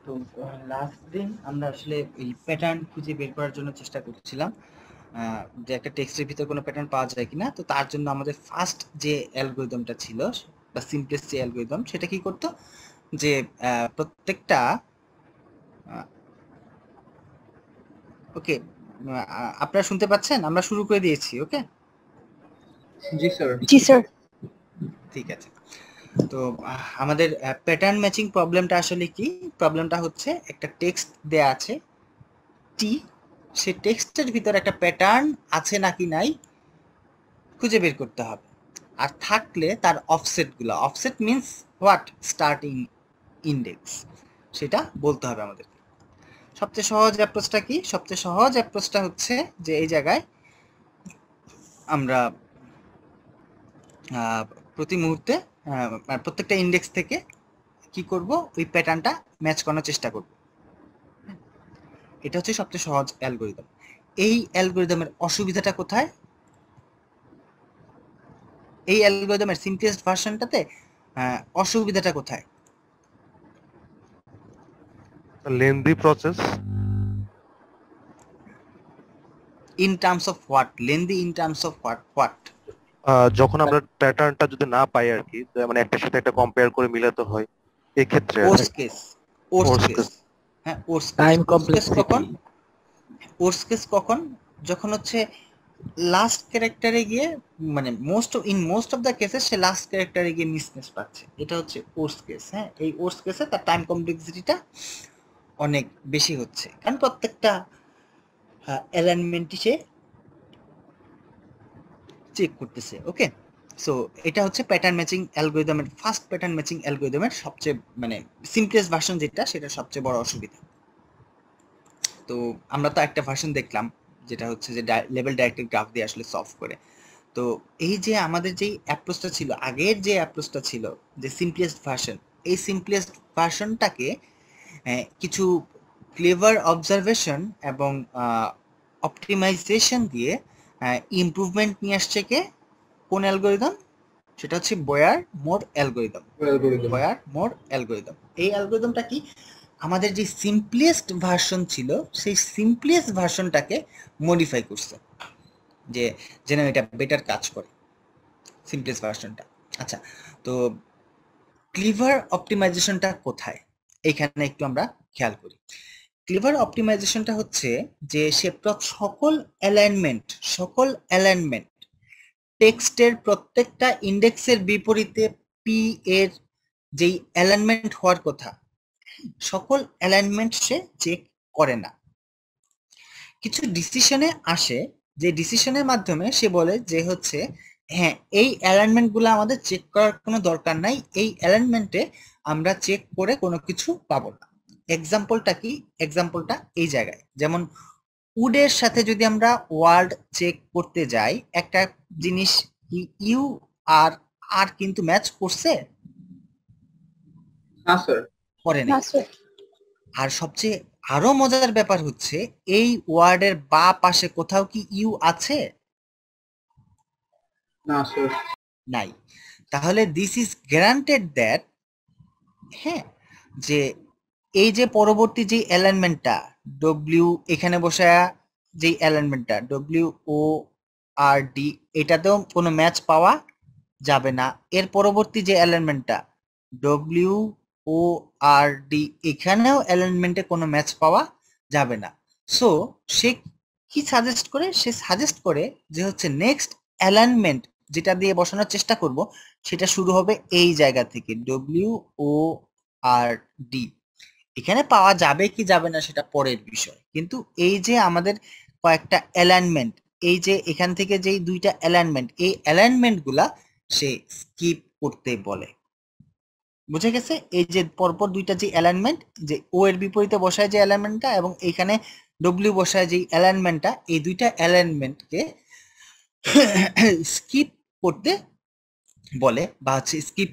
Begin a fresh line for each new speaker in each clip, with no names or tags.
তো লাস্ট দিন আমরা আসলে এই প্যাটার্ন খুঁজে বের করার জন্য চেষ্টা করছিলাম যে একটা টেক্সটের ভিতরে কোনো প্যাটার্ন পাওয়া যায় কিনা। তো তার জন্য আমাদের ফার্স্ট যে অ্যালগরিদমটা ছিল বা সিম্পলেস্ট যে অ্যালগরিদম, সেটা কি করতো যে প্রত্যেকটা ওকে আপনারা শুনতে পাচ্ছেন? আমরা শুরু করে দিয়েছি। ওকে,
জি স্যার।
জি স্যার।
ঠিক আছে। তো আমাদের প্যাটার্ন ম্যাচিং প্রবলেমটা আসলে কি? প্রবলেমটা হচ্ছে একটা টেক্সট দেয়া আছে টি, সে টেক্সটের ভিতরে একটা প্যাটার্ন আছে নাকি নাই খুঁজে বের করতে হবে। আর থাকলে তার অফসেটগুলো, offset means what, starting index, সেটা বলতে হবে আমাদের। সবচেয়ে সহজ অ্যাপ্রোচটা কি? সবচেয়ে সহজ অ্যাপ্রোচটা হচ্ছে যে এই জায়গায় আমরা প্রতি মুহূর্তে প্রত্যেকটা ইন্ডেক্স থেকে কি করব, ওই প্যাটার্নটা ম্যাচ করানোর চেষ্টা করব। এটা হচ্ছে সবচেয়ে সহজ অ্যালগরিদম। এই অ্যালগরিদমের অসুবিধাটা কোথায়? এই অ্যালগরিদমের সিম্পলেস্ট ভার্সনটাতে অসুবিধাটা কোথায়?
lengthy process.
In terms of what? Lengthy in terms of what?
যখন আমরা প্যাটার্নটা যদি না পাই আর কি, মানে একটার সাথে একটা কম্পেয়ার করে মিলাতে হয়, এই ক্ষেত্রে
ওর্স কেস, ওর্স কেস, হ্যাঁ ওর্স কেস।
টাইম
ওর্স কেস কখন?
কমপ্লেক্সিটি।
ওর্স কেস কখন? যখন হচ্ছে লাস্ট ক্যারেক্টারে গিয়ে, মানে মোস্ট অফ দ্য কেসে সে লাস্ট ক্যারেক্টারে গিয়ে মিসম্যাচ পাচ্ছে, এটা হচ্ছে ওর্স কেস। হ্যাঁ, এই ওর্স কেসে তার টাইম কমপ্লেক্সিটিটা অনেক বেশি হচ্ছে, কারণ প্রত্যেকটা অ্যালাইনমেন্টই সে চেক করতেছে। ওকে, সো এটা হচ্ছে প্যাটার্ন ম্যাচিং অ্যালগরিদমের, ফার্স্ট প্যাটার্ন ম্যাচিং অ্যালগরিদমের সবচেয়ে মানে সিম্পলেস্ট ভার্সন, যেটা সেটা সবচেয়ে বড় অসুবিধা। তো আমরা তো একটা ভার্সন দেখলাম যেটা হচ্ছে যে লেভেল ডাইরেক্টেড গ্রাফ দিয়ে আসলে সলভ করে। তো এই যে আমাদের যেই অ্যাপ্রোচটা ছিল, আগের যে অ্যাপ্রোচটা ছিল যে সিম্পলেস্ট ভার্সন, এই সিম্পলেস্ট ভার্সনটাকে কিছু ক্লেভার অবজারভেশন এবং অপটিমাইজেশন দিয়ে ইমপ্রুভমেন্ট নিয়ে আসছে কে? কোন অ্যালগরিদম? সেটা হচ্ছে বয়ার মোর অ্যালগরিদম। বয়ার মোর অ্যালগরিদম। এই অ্যালগরিদমটা কি? আমাদের যে সিম্পলেস্ট ভার্সন ছিল, সেই সিম্পলেস্ট ভার্সনটাকে মডিফাই করছে, যে যেন এটা বেটার কাজ করে, সিম্পলেস্ট ভার্সনটা। আচ্ছা, তো ক্লিভার অপটিমাইজেশনটা কোথায়? এখানে একটু আমরা খেয়াল করি। ক্লিভার অপটিমাইজেশনটা হচ্ছে যে সে সকল অ্যালাইনমেন্ট টেক্সটের প্রত্যেকটা ইন্ডেক্সের বিপরীতে পি এর যেই অ্যালাইনমেন্ট হওয়ার কথা, সকল অ্যালাইনমেন্ট সে চেক করে না। কিছু ডিসিশনে আসে, যে ডিসিশনের মাধ্যমে সে বলে যে হচ্ছে হ্যাঁ, এই অ্যালাইনমেন্টগুলো আমাদের চেক করার কোনো দরকার নাই, এই অ্যালাইনমেন্টে আমরা চেক করে কোনো কিছু পাবো না। এক্সাম্পলটা কি? এক্সাম্পলটা এই জায়গায়, যেমন উডের সাথে যদি আমরা ওয়ার্ড চেক করতে যাই, একটা জিনিস ইউ আর আর কিন্তু ম্যাচ করছে?
না স্যার।
করে
না
নাই।
স্যার।
আর সবচেয়ে আরো মজার ব্যাপার হচ্ছে, এই ওয়ার্ডের বা পাশে কোথাও কি ইউ আছে?
না স্যার।
নাই। তাহলে দিস ইজ গ্যারান্টেড দ্যাট, হ্যাঁ, যে এই যে পরবর্তী যে অ্যালাইনমেন্টটা ডব্লিউ, এখানে বসায়া যে অ্যালাইনমেন্টটা ডব্লিউ ও আর ডি, এটাতেও কোনো ম্যাচ পাওয়া যাবে না। এর পরবর্তী যে অ্যালাইনমেন্টটা ডব্লিউ ও আর ডি, এখানেও অ্যালাইনমেন্টে কোনো ম্যাচ পাওয়া যাবে না। সো সে কি সাজেস্ট করে? সে সাজেস্ট করে যে হচ্ছে নেক্সট অ্যালাইনমেন্ট যেটা দিয়ে বসানোর চেষ্টা করব, সেটা শুরু হবে এই জায়গা থেকে, ডব্লিউ ও আর ডি। এখানে পাওয়া যাবে কি যাবে না সেটা পরের বিষয়, কিন্তু এই যে আমাদের কয়েকটা অ্যালাইনমেন্ট, এই যে এখান থেকে যেই দুইটা অ্যালাইনমেন্ট, এই অ্যালাইনমেন্ট গুলা সে স্কিপ করতে বলে। বুঝে গেছে? এই যে পরপর দুইটা যে অ্যালাইনমেন্ট, যে ও এর বিপরীতে বসায় যে অ্যালাইনমেন্টটা এবং এইখানে ডব্লিউ বসায় যে অ্যালাইনমেন্টটা, এই দুইটা অ্যালাইনমেন্টকে স্কিপ করতে বলে বা হচ্ছে স্কিপ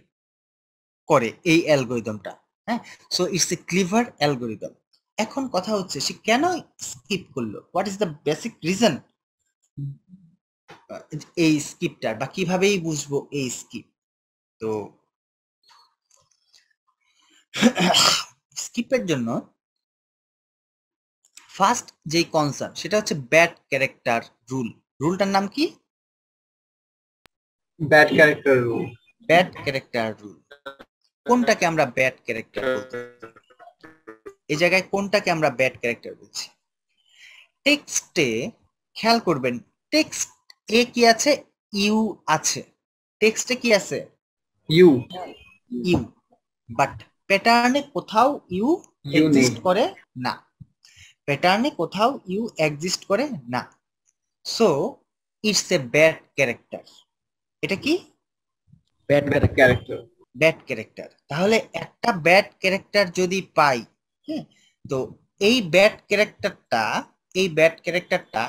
করে এই অ্যালগরিদমটা। হ্যাঁ, so it's a clever algorithm. এখন কথা হচ্ছে সে কেন স্কিপ করলো, what is the basic reason এই স্কিপটার, বা কিভাবেই বুঝবো এই স্কিপ? তো স্কিপের জন্য ফার্স্ট যে কনসার্ন সেটা হচ্ছে ব্যাড ক্যারেক্টার রুল। রুলটার নাম কি?
Bad character rule.
Bad character rule. কোনটাকে আমরা ব্যাড ক্যারেক্টার বলতে? এই জায়গায় কোনটাকে আমরা ব্যাড ক্যারেক্টার বলছি? টেক্সটে খেয়াল করবেন, টেক্সট এ কি আছে? ইউ আছে। টেক্সটে কি আছে?
You.
ইউ। বাট প্যাটার্নে কোথাও ইউ
You
এক্সিস্ট
নেই।
করে না। প্যাটার্নে কোথাও ইউ এক্সিস্ট করে না। So it's a bad character. এটা কি?
Bad character.
Bad character. তাহলে একটা ব্যাড ক্যারেক্টার যদি পাই, হ্যাঁ, তো এই ব্যাড ক্যারেক্টারটা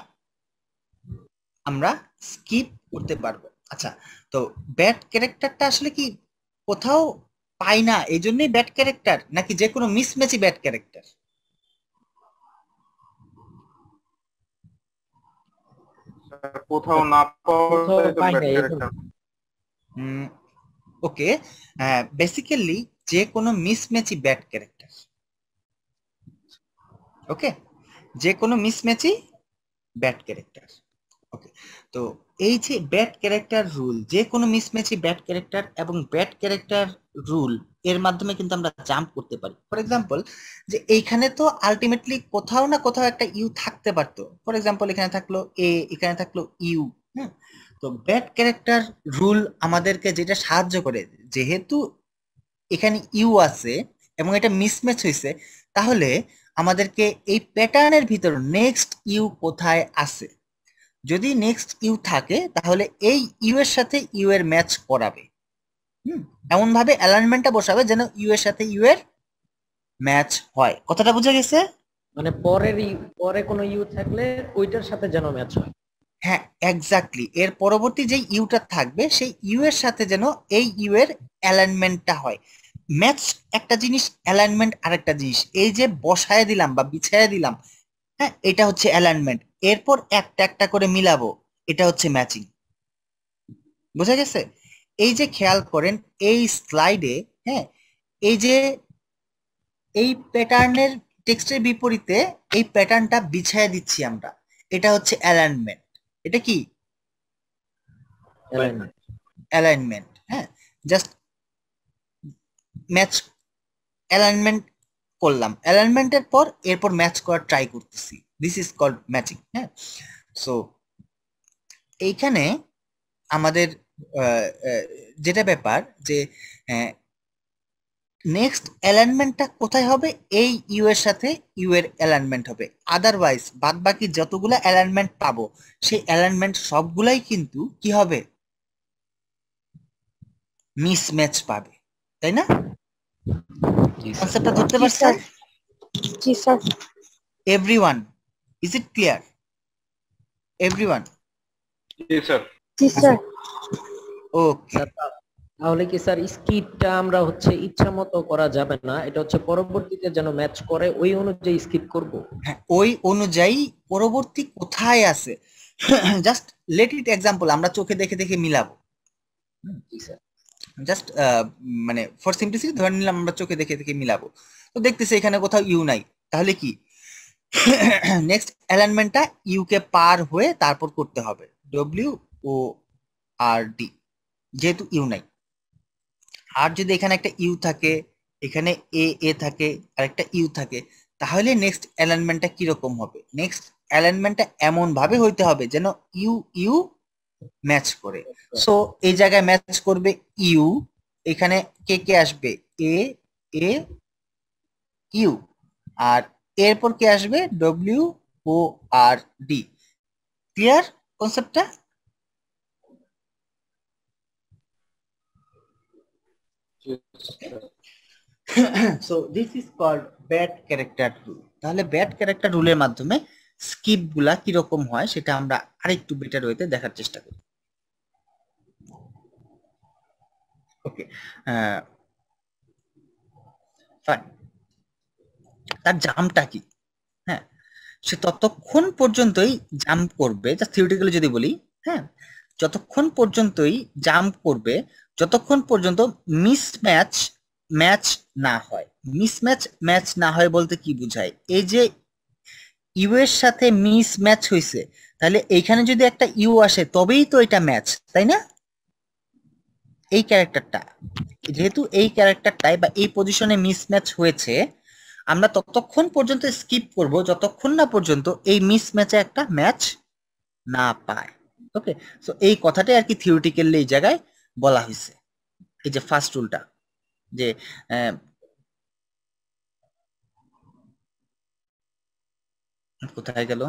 আমরা স্কিপ করতে পারবো। আচ্ছা, তো ব্যাড ক্যারেক্টারটা আসলে কি কোথাও পাই না এই জন্যই ব্যাড ক্যারেক্টার, নাকি যে কোনো মিসম্যাচই ব্যাড ক্যারেক্টার?
কোথাও না
কোথাও পাই না,
ওকে, বেসিক্যালি যে কোনো মিসম্যাচই ব্যাড ক্যারেক্টার। ওকে, যে কোনো মিসম্যাচই ব্যাড ক্যারেক্টার। ওকে, তো এই যে ব্যাড ক্যারেক্টার রুল, যে কোনো মিসম্যাচই ব্যাড ক্যারেক্টার, এবং ব্যাড ক্যারেক্টার রুল এর মাধ্যমে কিন্তু আমরা জাম্প করতে পারি। ফর এক্সাম্পল, যে এইখানে তো আলটিমেটলি কোথাও না কোথাও একটা ইউ থাকতে পারতো। ফর এক্সাম্পল, এখানে থাকলো এ, এখানে থাকলো ইউ। হ্যাঁ, তো ব্যাড ক্যারেক্টার রুল আমাদেরকে যেটা সাহায্য করে, যেহেতু এখানে ইউ আছে এবং এটা মিসম্যাচ হয়েছে, তাহলে আমাদেরকে এই প্যাটার্নের ভিতর নেক্সট ইউ কোথায় আছে, যদি নেক্সট ইউ থাকে তাহলে এই ইউ এর সাথে ইউ এর ম্যাচ করাবে। এমন ভাবে অ্যালাইনমেন্টটা বসাবে যেন ইউ এর সাথে ইউ এর ম্যাচ হয়। কথাটা বোঝা গেছে?
মানে পরে কোনো ইউ থাকলে ওইটার সাথে যেন ম্যাচ হয়।
হ্যাঁ, এক্স্যাক্টলি। এর পরবর্তী যে ইউটা থাকবে সেই ইউ এর সাথে যেন এই ইউ এর অ্যালাইনমেন্টটা হয়। ম্যাচ একটা জিনিস, অ্যালাইনমেন্ট আরেকটা জিনিস। এই যে বসায় দিলাম বা বিছায় দিলাম, হ্যাঁ, এটা হচ্ছে অ্যালাইনমেন্ট। এরপর একটা একটা করে মিলাবো, এটা হচ্ছে ম্যাচিং। বোঝা গেছে? এই যে খেয়াল করেন এই স্লাইডে, হ্যাঁ, এই যে এই প্যাটার্নের টেক্সটের বিপরীতে এই প্যাটার্নটা বিছায় দিচ্ছি আমরা, এটা হচ্ছে অ্যালাইনমেন্ট। এটা কি? অ্যালাইনমেন্ট। হ্যাঁ, জাস্ট ম্যাচ অ্যালাইনমেন্ট করলাম, অ্যালাইনমেন্টের পর এরপর ম্যাচ করার ট্রাই করতেছি, দিস ইজ কল্ড ম্যাচিং। হ্যাঁ, সো এইখানে আমাদের যেটা ব্যাপার যে নেক্সট অ্যালাইনমেন্টটা কোথায় হবে? এই ইউ এর সাথে ইউ এর অ্যালাইনমেন্ট হবে। আদারওয়াইজ বাদ বাকি যতগুলা অ্যালাইনমেন্ট পাবো সেই অ্যালাইনমেন্ট সবগুলাই কিন্তু কি হবে? মিসম্যাচ পাবে, তাই না? কনসেপ্টটা ধরতে পারছেন?
জি sir.
Everyone, is it clear? Everyone?
জি স্যার।
জি স্যার।
ওকে,
তাহলে কি স্যার স্কিপটা আমরা হচ্ছে ইচ্ছা মতো করা যাবে না, এটা হচ্ছে পরবর্তীতে যেন ম্যাচ করে ওই অনুযায়ী স্কিপ করব?
হ্যাঁ, ওই অনুযায়ী পরবর্তী কোথায় আছে জাস্ট লেট ইট এক্সাম্পল, আমরা চোখে দেখে দেখে মিলাবো।
জি স্যার।
জাস্ট মানে ফর সিম্পলিসিটি ধরে নিলাম আমরা চোখে দেখে দেখে মিলাবো, তো দেখতেছি এখানে কোথাও ইউ নাই, তাহলে কি নেক্সট অ্যালাইনমেন্টটা ইউ কে পার হয়ে তারপর করতে হবে, ডব্লিউ ও আর ডি, যেহেতু ইউ নাই। আর যদি এখানে একটা ইউ থাকে, এখানে এ এ থাকে, আর একটা ইউ থাকে, তাহলে নেক্সট অ্যালাইনমেন্টটা কিরকম হবে? নেক্সট অ্যালাইনমেন্টটা এমন ভাবে হইতে হবে যেন ইউ ইউ ম্যাচ করে। সো এই জায়গায় ম্যাচ করবে ইউ, এখানে কে কে আসবে? এ এ ইউ, আর এরপর কে আসবে? W O R D. Clear কনসেপ্টটা? So this is called bad character rule. তাহলে ব্যাড ক্যারেক্টার রুলের মাধ্যমে স্কিপ গুলা কিরকম হয় সেটা আমরা আরেকটু বেটার ওয়েতে দেখার চেষ্টা করি। ওকে, ফাইন। তার জাম্পটা কি? হ্যাঁ, সে ততক্ষণ পর্যন্তই জাম্প করবে, জাস্ট থিওরিটিক্যালি যদি বলি, হ্যাঁ, যতক্ষণ পর্যন্তই জাম্প করবে যতক্ষণ পর্যন্ত মিসম্যাচ ম্যাচ না হয়। মিসম্যাচ ম্যাচ না হয় বলতে কি বোঝায়? এই যে ইউ এর সাথে মিস ম্যাচ হয়েছে, তাহলে এইখানে যদি একটা ইউ আসে তবেই তো এটা ম্যাচ, তাই না? এই ক্যারেক্টারটা, যেহেতু এই ক্যারেক্টারটাই বা এই পজিশনে মিসম্যাচ হয়েছে, আমরা ততক্ষণ পর্যন্ত স্কিপ করব যতক্ষণ না পর্যন্ত এই মিসম্যাচে একটা ম্যাচ না পায়। ওকে, সো এই কথাটাই আর কি থিওরিটিক্যালি এই জায়গায় বলা হয়েছে। এই যে ফার্স্ট রুলটা, যে কোথায় গেল,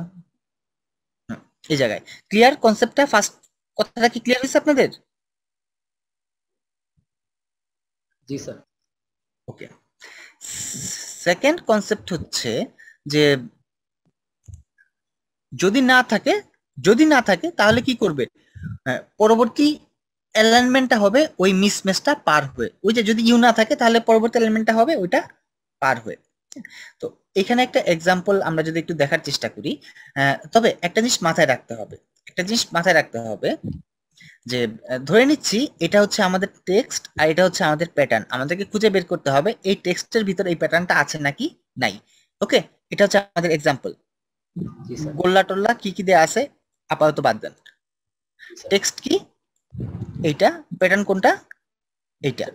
এই জায়গায় ক্লিয়ার কনসেপ্টটা, ফার্স্ট কথাটা কি ক্লিয়ার হয়েছে আপনাদের?
জি স্যার।
ওকে, সেকেন্ড কনসেপ্ট হচ্ছে যে যদি না থাকে, যদি না থাকে তাহলে কি করবে? পরবর্তী অ্যালাইনমেন্টটা হবে ওই মিসম্যাচটা পার হয়ে, ওই যে যদি ইউ না থাকে তাহলে পরবর্তী অ্যালাইনমেন্টটা হবে ওইটা পার হয়ে। তো এখানে একটা এক্সাম্পল আমরা যদি একটু দেখার চেষ্টা করি, তবে একটা জিনিস মাথায় রাখতে হবে, একটা জিনিস মাথায় রাখতে হবে যে ধরে নিচ্ছি এটা হচ্ছে আমাদের টেক্সট আর এটা হচ্ছে আমাদের প্যাটার্ন, আমাদেরকে খুঁজে বের করতে হবে এই টেক্সটের ভিতরে এই প্যাটার্নটা আছে নাকি নাই। ওকে, এটা হচ্ছে আমাদের এক্সাম্পল।
জি স্যার।
গোল্লা টোল্লা কি কি দেয়া আছে আপাতত বাদ দেন, টেক্সট কি এইটা, প্যাটার্ন কোনটা এইটা,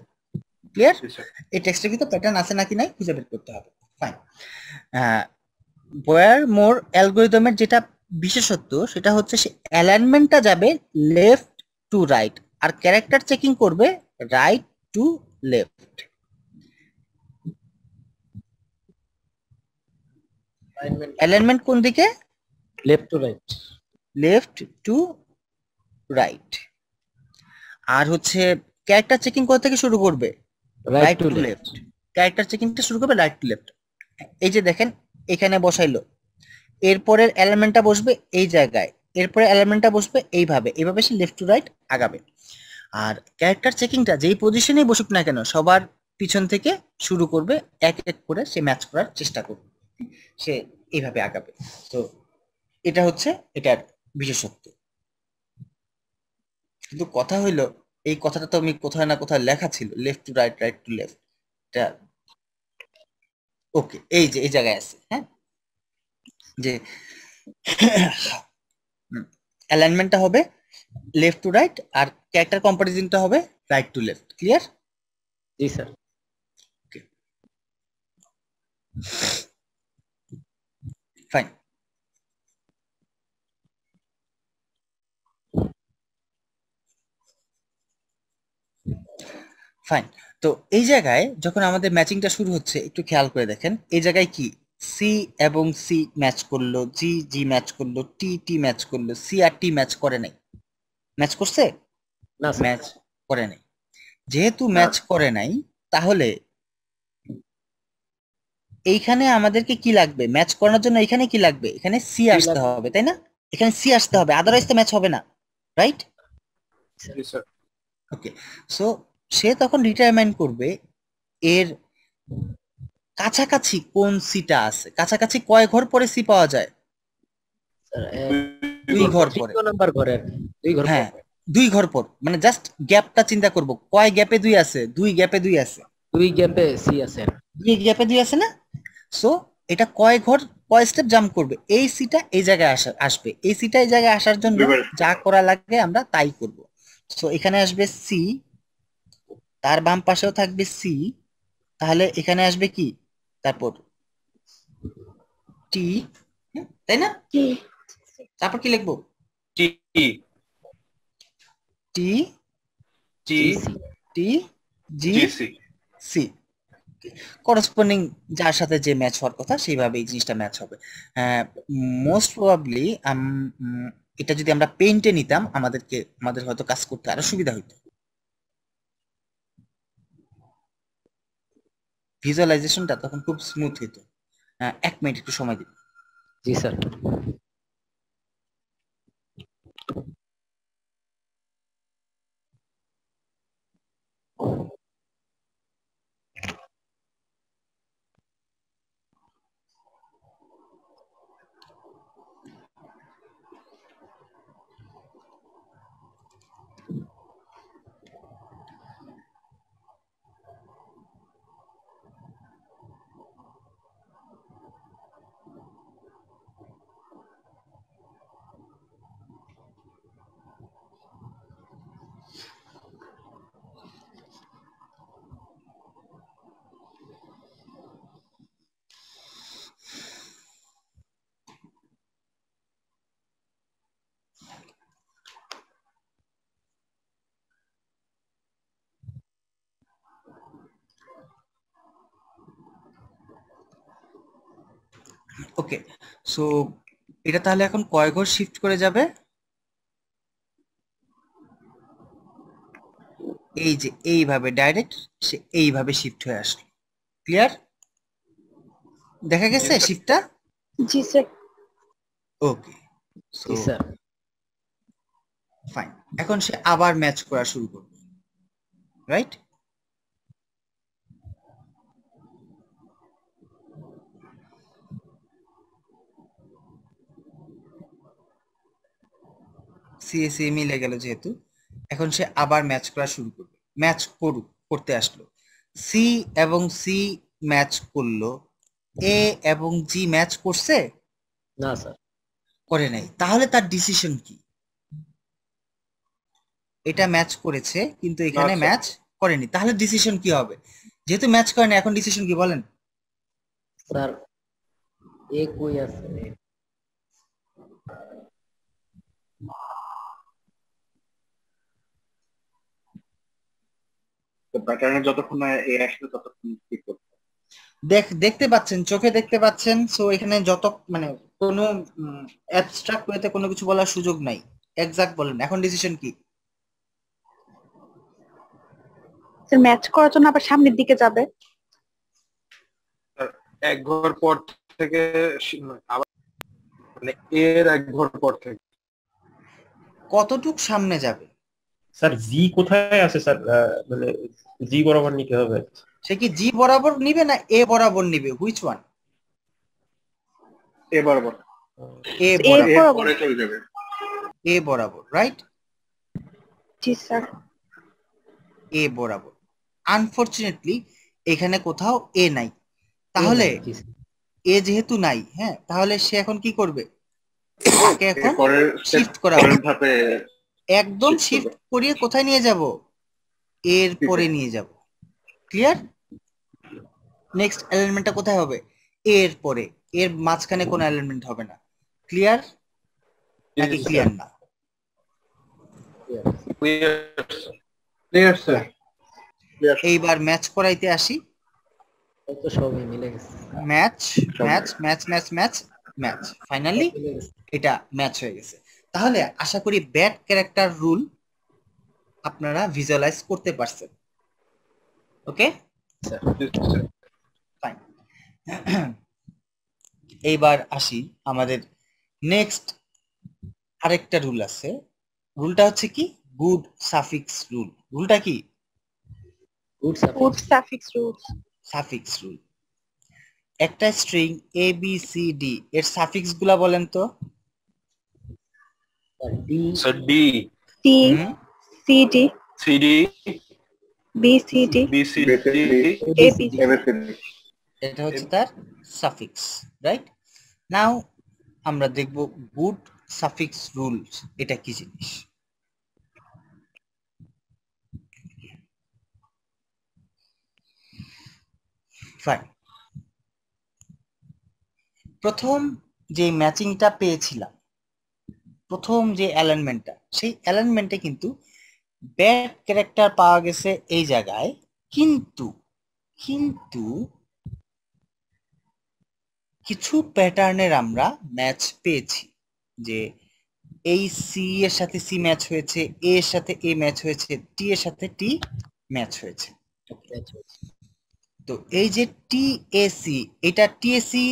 ক্লিয়ার?
জি স্যার।
এই টেক্সটের ভিতর প্যাটার্ন আছে নাকি নাই খুঁজে বের করতে হবে। ফাইন, বয়ার মোর অ্যালগরিদমের যেটা বিশেষত্ব সেটা হচ্ছে সে অ্যালাইনমেন্টটা যাবে লেফট টু রাইট আর ক্যারেক্টার চেকিং করবে রাইট টু লেফট। অ্যালাইনমেন্ট কোন দিকে?
Left to right.
Left to right. আর হচ্ছে ক্যারেক্টার চেকিং কোথা থেকে শুরু করবে? Right to left. ক্যারেক্টার চেকিংটা শুরু করবে রাইট টু লেফট। এই যে দেখেন এখানে বসাইলো, এরপরের এলিমেন্টটা বসবে এই জায়গায়, এরপরে এলিমেন্টটা বসবে এইভাবে, এইভাবে সে লেফট টু রাইট আগাবে। আর ক্যারেক্টার চেকিংটা যেই পজিশনেই বসুক না কেন সবার পিছন থেকে শুরু করবে, এক এক করে সে ম্যাচ করার চেষ্টা করবে, সে এইভাবে আগাবে। তো এটা হচ্ছে এটার বিশেষত্ব। কিন্তু কথা হইলো এই কথাটা তো আমি কোথায় না কোথায় লেখা ছিল, left to right, right to left. এটা ওকে, এই যে এই জায়গায় আছে, হ্যাঁ, যে অ্যালাইনমেন্টটা হবে লেফট টু রাইট আর ক্যারেক্টার কম্পারিজনটা হবে রাইট টু লেফট। ক্লিয়ার?
জি স্যার।
Fine, fine. তো এই জায়গায় যখন আমাদের ম্যাচিংটা শুরু হচ্ছে একটু খেয়াল করে দেখেন, এই জায়গায় কি সি এবং সি ম্যাচ করলো, জি জি ম্যাচ করলো, টি টি ম্যাচ করলো, সি আর টি ম্যাচ করে নাই। ম্যাচ করছে?
না স্যার।
ম্যাচ করে নাই। যেহেতু ম্যাচ করে নাই তাহলে এইখানে আমাদেরকে কি লাগবে ম্যাচ করানোর জন্য? এখানে কি লাগবে? এখানে সি আসতে হবে, তাই না? এখানে সি আসতে হবে, আদারওয়াইজ তো ম্যাচ হবে না, রাইট?
জি স্যার।
ওকে, সো সে তখন ডিটারমাইন করবে এর কাছাকাছি কোন সিটা আছে, কাছাকাছি কয় ঘর পরে সি পাওয়া যায়? দুই ঘর পরে।
তৃতীয় নাম্বার ঘরে আর কি, 2 ঘর
হ্যাঁ,
পর।
2 ঘর পর, মানে জাস্ট গ্যাপটা চিন্তা করব, কয় গ্যাপে 2 আছে? 2 গ্যাপে 2 আছে,
2 গ্যাপে সি আছে।
2 গ্যাপে 2 আছে না? সো এটা কয় ঘর, কয় স্টেপ জাম্প করবে? এই সিটা এই জায়গায় আসবে, এই সিটা এই জায়গায় আসার জন্য
দুইবার।
যা করা লাগে আমরা তাই করব। সো এখানে আসবে সি, তার বাম পাশেও থাকবে সি, তাহলে এখানে আসবে কি তারপর টি, তাই না? তারপর কি লিখবো?
টি
টি
টি
টি জি
জি সি।
সি, করসপন্ডিং যার সাথে যে ম্যাচ হওয়ার কথা সেইভাবে এই জিনিসটা ম্যাচ হবে। মোস্ট প্রবাবলি এটা যদি আমরা পেইন্টে নিতাম আমাদের হয়তো কাজ করতে আরো সুবিধা হইতো, ভিজুয়ালাইজেশনটা তখন খুব স্মুথ হইতো। 1 মিনিট একটু সময় দিন।
জি স্যার।
ওকে, সো এটা তাহলে এখন কয় ঘর শিফট করে যাবে? এই যে এইভাবে ডাইরেক্ট সে এইভাবে শিফট হয়ে আসলো। ক্লিয়ার? দেখা গেছে
Yes, sir.
শিফটটা?
জি স্যার।
ওকে, সো
জি স্যার।
ফাইন। এখন সে আবার ম্যাচ করা শুরু করবে, রাইট? সিএসি মিলে গেল যেহেতু, এখন সে আবার ম্যাচ করা শুরু করবে। ম্যাচ করতে আসলো, সি এবং সি ম্যাচ করলো, এ এবং জি ম্যাচ করছে?
না স্যার।
করে নাই। তাহলে তার ডিসিশন কি? এটা ম্যাচ করেছে কিন্তু এখানে
sir.
ম্যাচ করেনি, তাহলে ডিসিশন কি হবে? যেহেতু ম্যাচ করেনি, এখন ডিসিশন কি বলেন?
স্যার এ কই আছে?
তো প্যাটার্নে যতক্ষণ না এ আসবে ততক্ষণ ঠিক করতে হবে।
দেখতে পাচ্ছেন, চোখে দেখতে পাচ্ছেন। সো এখানে যত মানে কোনো অ্যাবস্ট্রাক্ট ওয়েতে কোনো কিছু বলার সুযোগ নাই, এক্সাক্ট বলেন এখন ডিসিশন কি?
স্যার ম্যাচ করার জন্য আবার সামনের দিকে যাবে।
আর এক ঘর পর থেকে আবার মানে এর এক ঘর পর থেকে
কতটুক সামনে যাবে?
স্যার জি কোথায় আছে স্যার? মানে জি বরাবর নিতে হবে।
সে কি জি বরাবর নিবে না এ বরাবর নিবে? Which one?
এ বরাবর
এ
এর
বরাবর।
এর
বরাবর।
পরে চলে যাবে।
এ বরাবর, রাইট?
জি স্যার।
এ বরাবর। আনফরচুনেটলি এখানে কোথাও এ নাই, তাহলে
জি স্যার।
এ যেহেতু নাই, হ্যাঁ, তাহলে সে এখন কি করবে? তাকে এখন
পরের
শিফট করা
পরের
হবে।
ধাপে
একদম
shift
শিফট
করবে।
করিয়ে কোথায় নিয়ে যাব? এর পরে নিয়ে যাব। ক্লিয়ার? নেক্সট অ্যালাইনমেন্টটা কোথায় হবে? এর পরে। এর মাঝখানে কোনো অ্যালাইনমেন্ট হবে না। ক্লিয়ার নাকি ক্লিয়ার না?
Clear sir.
এইবার ম্যাচ করাইতে আসি।
এই তো সবই মিলে গেছে।
Match match match match match match, finally
মিলে গেছে।
এটা ম্যাচ হয়ে গেছে। তাহলে আশা করি ব্যাড ক্যারেক্টার রুল আপনারা ভিজুয়ালাইজ করতে পারছেন। ওকে, ফাইন। এইবার আসি আমাদের নেক্সট আরেকটা রুল আছে। রুলটা হচ্ছে কি? Good suffix rule. রুলটা কি?
Good
good
suffix.
Suffix rules.
Suffix rule. একটা string A B C D এর সাফিক্স গুলা বলেন তো।
D
sir D
T
hmm,
C D
CD
B C D
BCD
A B C.
ABCD.
এটা হচ্ছে তার সাফিক্স, রাইট? নাও আমরা দেখব গুড সাফিক্স রুলস এটা কি জিনিস। ফাইন। প্রথম যে ম্যাচিংটা পেয়েছিলাম, প্রথম যে অ্যালাইনমেন্টটা, সেই অ্যালাইনমেন্টে কিন্তু ব্যাড ক্যারেক্টার পাওয়া গেছে এই জায়গায়, কিন্তু কিন্তু কিছু প্যাটার্নের আমরা ম্যাচ পেয়েছি। যে এই সি এর সাথে সি ম্যাচ হয়েছে, এ এর সাথে এ ম্যাচ হয়েছে, টি এর সাথে টি ম্যাচ হয়েছে। তো এই যে টিএসি, এটা টিএসি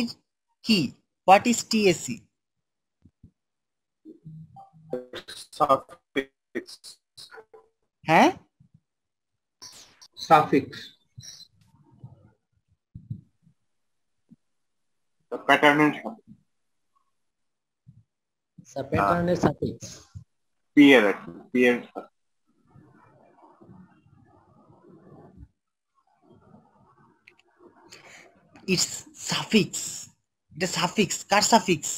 কি? What is TAC?
সাফিক্স
হ্যাঁ,
সাফিক্স প্যাটার্নের সাথে
স্যার প্যাটার্নের সাফিক্স।
পি এর পি এর সাথে।
It's suffix. এটা সাফিক্স। কার সাফিক্স?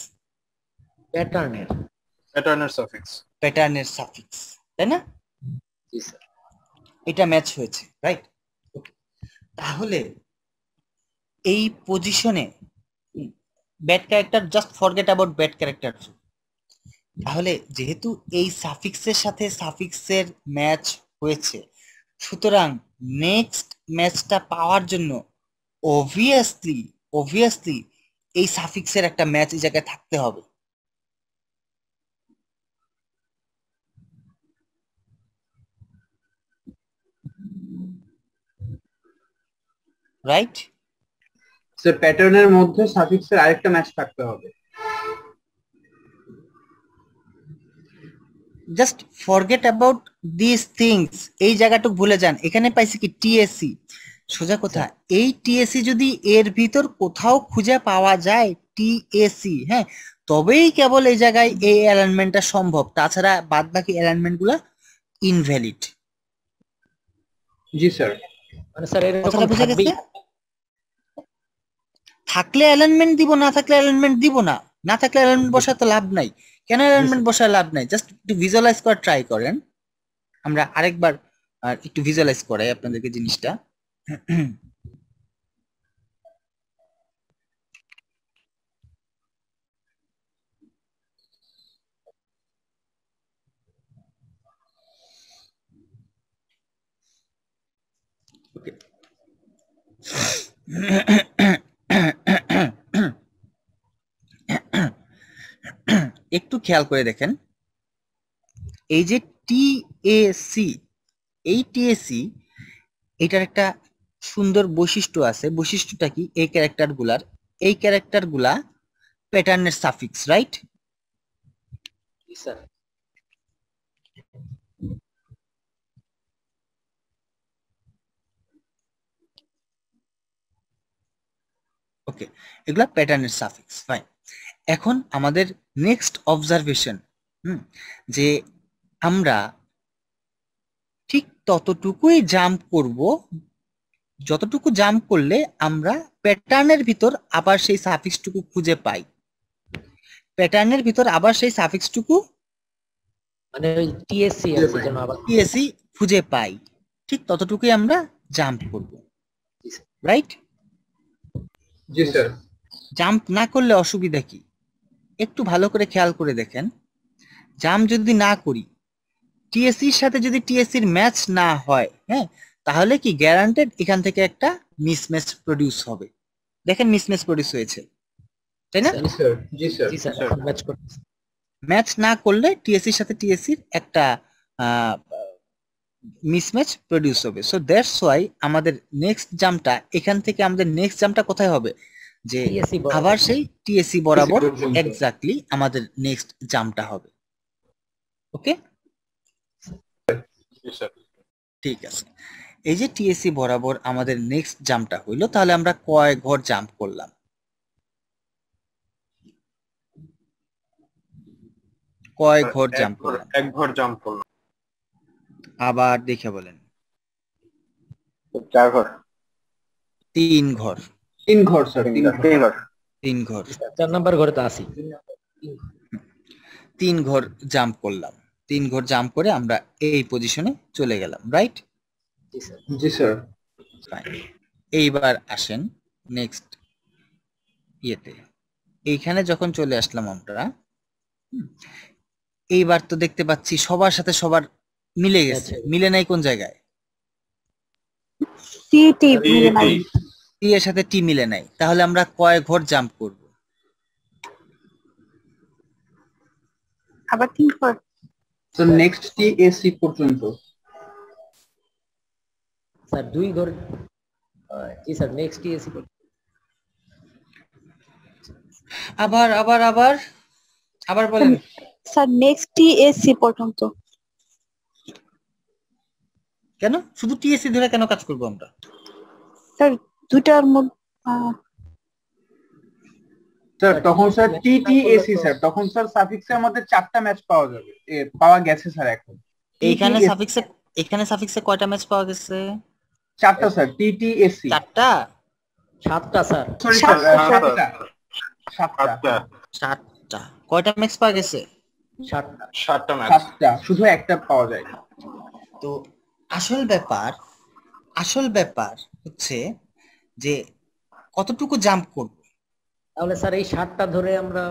প্যাটার্নের।
প্যাটার্নের সাফিক্স।
প্যাটার্নের সাফিক্স, তাই না?
জি স্যার।
এটা ম্যাচ হয়েছে, রাইট? তাহলে এই পজিশনে bad character, just forget about bad character. তাহলে যেহেতু এই সাফিক্সের সাথে সাফিক্সের ম্যাচ হয়েছে, সুতরাং নেক্সট ম্যাচটা পাওয়ার জন্য অবভিয়াসলি এই সাফিক্সের একটা ম্যাচ এই জায়গায় থাকতে হবে। রাইট?
স্যার প্যাটার্নের মধ্যে সাফিক্সের আরেকটা ম্যাচ থাকতে হবে।
Just forget about this things, এই জায়গাটুকু ভুলে যান। এখানে পাইছি কি টিএসসি, সোজা কথা এই টিএসসি যদি এর ভিতর কোথাও খুঁজে পাওয়া যায় টিএসসি, হ্যাঁ, তবেই কেবল এই জায়গায় এই অ্যালাইনমেন্টটা সম্ভব, তাছাড়া বাদ বাকি অ্যালাইনমেন্ট গুলা ইনভ্যালিড।
জি স্যার।
মানে স্যার এরকম
কথাটা বুঝে
থাকবেই।
গেছে? থাকলে অ্যালাইনমেন্ট দিব, না থাকলে অ্যালাইনমেন্ট দিব না, না থাকলে অ্যালাইনমেন্ট বসাতে লাভ নাই। কেন অ্যালাইনমেন্ট বসায় লাভ নাই? জাস্ট একটু ভিজুয়ালাইজ করার ট্রাই করেন। আমরা আরেকবার একটু ভিজুয়ালাইজ করাই আপনাদেরকে জিনিসটা। একটু খেয়াল করে দেখেন, এই যে টিএসি, এই টিএসি এটার একটা সুন্দর বৈশিষ্ট্য আছে। বৈশিষ্ট্যটা কি? এই ক্যারেক্টার গুলা প্যাটার্নের সাফিক্স, রাইট?
স্যার
ওকে, এগুলা প্যাটার্নের সাফিক্স, ফাইন। এখন আমাদের নেক্সট অবজারভেশন, যে আমরা ঠিক ততটুকুই জাম্প করব যতটুকু জাম্প করলে আমরা প্যাটার্নের ভিতর আবার সেই সাফিক্সটুকু খুঁজে পাই। প্যাটার্নের ভিতর আবার সেই সাফিক্সটুকু
মানে ওই টিএসসি আছে যেন আবার
টিএসি খুঁজে পাই, ঠিক ততটুকুই আমরা জাম্প করব, রাইট?
জি স্যার।
জাম্প না করলে অসুবিধা কি? একটু ভালো করে খেয়াল করে দেখেন, জাম্প যদি না করি, টিএসসির সাথে যদি টিএসসির ম্যাচ না হয়, হ্যাঁ, তাহলে কি গ্যারান্টেড এখান থেকে একটা মিসম্যাচ প্রডিউস হবে। দেখেন মিসম্যাচ প্রডিউস হয়েছে, তাই না?
জি স্যার। জি স্যার।
জি স্যার এখন ম্যাচ করতেছে।
ম্যাচ না করলে টিএসসির সাথে টিএসসির একটা মিসম্যাচ প্রডিউস হবে। সো দ্যাটস ওয়াই আমাদের নেক্সট জাম্পটা, এখান থেকে আমাদের নেক্সট জাম্পটা কোথায় হবে? যে
TSC বরাবর।
আবার সেই টিএসসি বরাবর
পর্যন্ত।
এক্স্যাক্টলি আমাদের নেক্সট জাম্পটা হবে। ওকে,
জি স্যার।
ঠিক আছে। এই যে টিএসসি বরাবর আমাদের নেক্সট জাম্পটা হইলো, তাহলে আমরা কয় ঘর জাম্প করলাম? কয় ঘর জাম্প করলাম?
এক ঘর জাম্প করলাম।
আবার দেখে বলেন।
4 ঘর।
3 ঘর।
3 ঘর স্যার।
3 ঘর।
3 ঘর।
4 নাম্বার ঘরে তো আছি।
3 ঘর জাম্প করলাম। 3 ঘর জাম্প করে আমরা এই পজিশনে চলে গেলাম, রাইট?
জি স্যার।
জি স্যার।
এইবার আসেন নেক্সট ইয়েতে। এইখানে যখন চলে আসলাম আমরা, এইবার তো দেখতে পাচ্ছি সবার সাথে সবার মিলে গেছে। মিলে নাই কোন জায়গায়?
সিটি মিলে নাই।
টি এর সাথে টি মিলে নাই। তাহলে আমরা কয় ঘর জাম্প করব?
আবার 3 ঘর।
তো নেক্সট টিএসসি পর্যন্ত।
স্যার 2 ঘর। জি স্যার নেক্সট টিএসসি
আবার আবার আবার আবার বলেন।
স্যার নেক্সট টিএসসি পর্যন্ত।
কেন শুধু টিএসসি ধরে কেন কাজ করব আমরা?
স্যার দুটার মধ্যে
স্যার তখন স্যার টিটিএসসি স্যার, তখন স্যার সাফিক্সের মধ্যে 4টা ম্যাচ পাওয়া যাবে, পাওয়া গেছে স্যার। এখন
এখানে সাফিক্সে কয়টা ম্যাচ পাওয়া গেছে?
4টা স্যার। টিটিএসসি
4টা?
7টা স্যার।
সরি স্যার, 7টা।
7টা। কয়টা ম্যাচ পাওয়া গেছে?
7টা।
7টা ম্যাচ।
7টা, শুধু একটা পাওয়া যায়।
তো আসল ব্যাপার হচ্ছে যে কতটুকু জাম্প করব।
তাহলে স্যার এই 7টা ধরে আমরা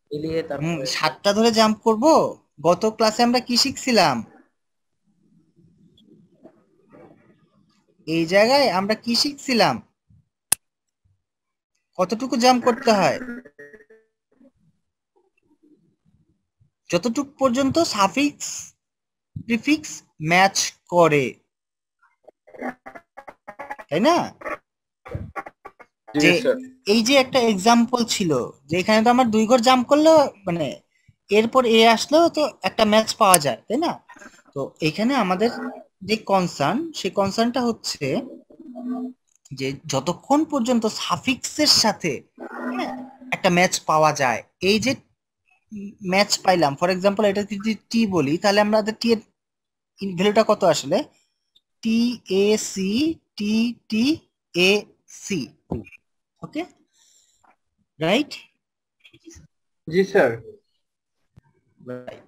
মিলিয়ে তারপরে
7টা ধরে জাম্প করব। গত ক্লাসে আমরা কি শিখছিলাম? এই জায়গায় আমরা কি শিখছিলাম? কতটুকু জাম্প করতে হয়? যতটুকু পর্যন্ত সাফিক্স প্রিফিক্স ম্যাচ করে, তাই না?
জি
যে
স্যার।
এই যে একটা এক্সাম্পল ছিল যে এখানে তো আমার 2 ঘর জাম্প করলেও মানে এরপর এ আসলেও তো একটা ম্যাচ পাওয়া যায়, তাই না? তো এখানে আমাদের যে কনসার্ন, সেই কনসার্নটা হচ্ছে যে যতক্ষণ পর্যন্ত সাফিক্সের সাথে, হ্যাঁ, একটা ম্যাচ পাওয়া যায়, এই যে ম্যাচ পাইলাম, ফর এক্সাম্পল এটা যদি টি বলি, তাহলে আমাদের টি এর ভ্যালুটা কত আসলে? T A C T T A C, okay, right?
জি স্যার।
রাইট।